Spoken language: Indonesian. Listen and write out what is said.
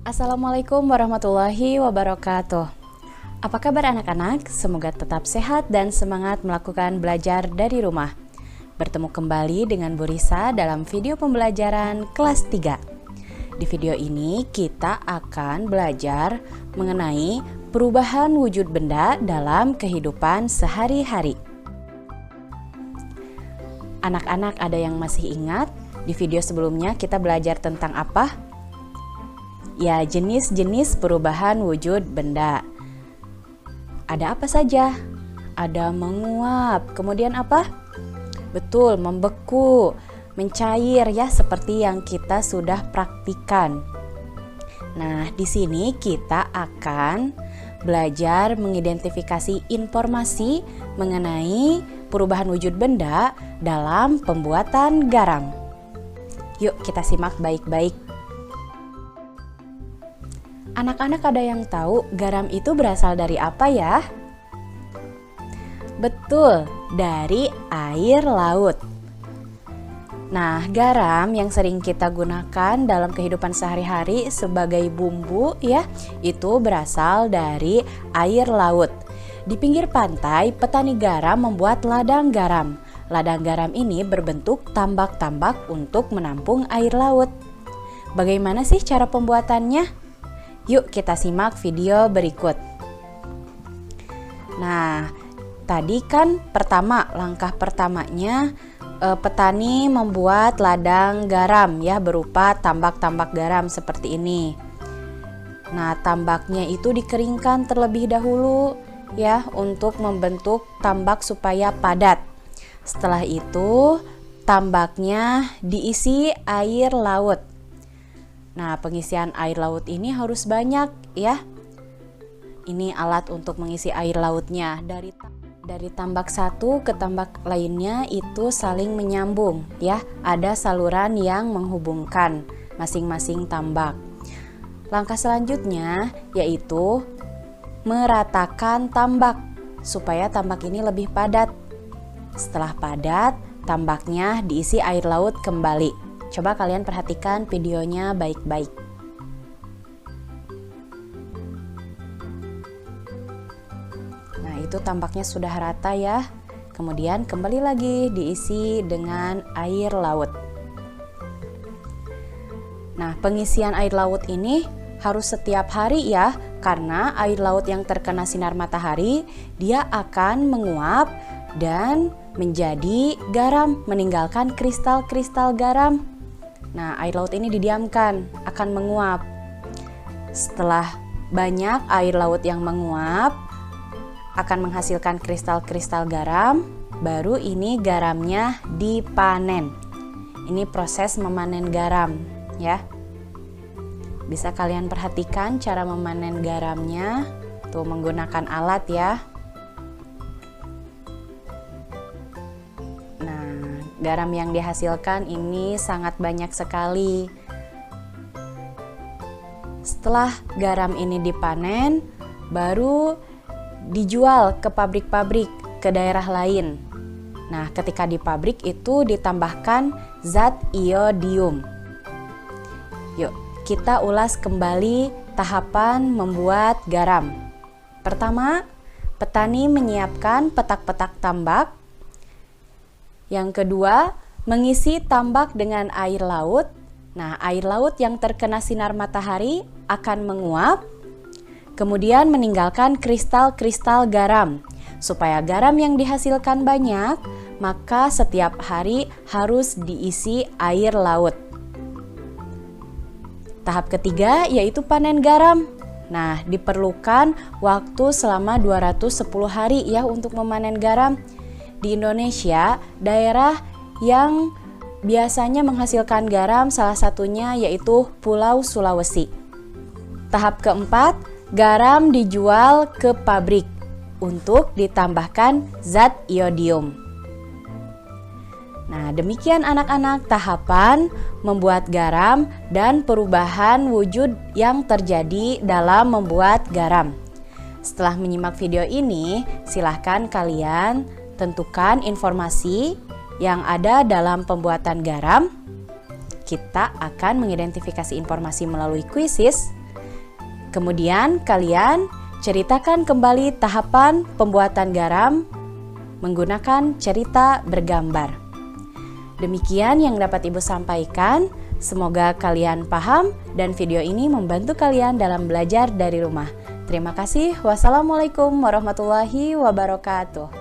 Assalamualaikum warahmatullahi wabarakatuh. Apa kabar anak-anak? Semoga tetap sehat dan semangat melakukan belajar dari rumah. Bertemu kembali dengan Bu Risa dalam video pembelajaran kelas 3. Di video ini kita akan belajar mengenai perubahan wujud benda dalam kehidupan sehari-hari. Anak-anak ada yang masih ingat di video sebelumnya kita belajar tentang apa? Ya, jenis-jenis perubahan wujud benda. Ada apa saja? Ada menguap, kemudian apa? Betul, membeku, mencair ya, seperti yang kita sudah praktikan. Nah, di sini kita akan belajar mengidentifikasi informasi mengenai perubahan wujud benda dalam pembuatan garam. Yuk kita simak baik-baik. Anak-anak ada yang tahu garam itu berasal dari apa ya? Betul, dari air laut. Nah, garam yang sering kita gunakan dalam kehidupan sehari-hari sebagai bumbu ya, itu berasal dari air laut. Di pinggir pantai, petani garam membuat ladang garam. Ladang garam ini berbentuk tambak-tambak untuk menampung air laut. Bagaimana sih cara pembuatannya? Yuk kita simak video berikut. Nah, tadi kan langkah pertamanya petani membuat ladang garam ya, berupa tambak-tambak garam seperti ini. Nah, tambaknya itu dikeringkan terlebih dahulu ya, untuk membentuk tambak supaya padat. Setelah itu tambaknya diisi air laut. Nah, pengisian air laut ini harus banyak ya. Ini alat untuk mengisi air lautnya. Dari tambak satu ke tambak lainnya itu saling menyambung ya. Ada saluran yang menghubungkan masing-masing tambak. Langkah selanjutnya yaitu meratakan tambak supaya tambak ini lebih padat. Setelah padat, tambaknya diisi air laut kembali. Coba kalian perhatikan videonya baik-baik. Nah, itu tambaknya sudah rata ya. Kemudian kembali lagi diisi dengan air laut. Nah, pengisian air laut ini harus setiap hari ya, karena air laut yang terkena sinar matahari dia akan menguap dan menjadi garam, meninggalkan kristal-kristal garam. Nah, air laut ini didiamkan, akan menguap. Setelah banyak air laut yang menguap akan menghasilkan kristal-kristal garam, baru ini garamnya dipanen. Ini proses memanen garam ya. Bisa kalian perhatikan cara memanen garamnya, tuh menggunakan alat ya. Nah, garam yang dihasilkan ini sangat banyak sekali. Setelah garam ini dipanen, baru dijual ke pabrik-pabrik, ke daerah lain. Nah, ketika di pabrik itu ditambahkan zat iodium. Yuk kita ulas kembali tahapan membuat garam. Pertama, petani menyiapkan petak-petak tambak. Yang kedua, mengisi tambak dengan air laut. Nah, air laut yang terkena sinar matahari akan menguap, kemudian meninggalkan kristal-kristal garam. Supaya garam yang dihasilkan banyak, maka setiap hari harus diisi air laut. Tahap ketiga yaitu panen garam. Nah, diperlukan waktu selama 210 hari ya untuk memanen garam. Di Indonesia, daerah yang biasanya menghasilkan garam salah satunya yaitu Pulau Sulawesi. Tahap keempat, garam dijual ke pabrik untuk ditambahkan zat iodium. Nah, demikian anak-anak tahapan membuat garam dan perubahan wujud yang terjadi dalam membuat garam. Setelah menyimak video ini, silahkan kalian tentukan informasi yang ada dalam pembuatan garam. Kita akan mengidentifikasi informasi melalui kuisis. Kemudian kalian ceritakan kembali tahapan pembuatan garam menggunakan cerita bergambar. Demikian yang dapat Ibu sampaikan. Semoga kalian paham dan video ini membantu kalian dalam belajar dari rumah. Terima kasih. Wassalamualaikum warahmatullahi wabarakatuh.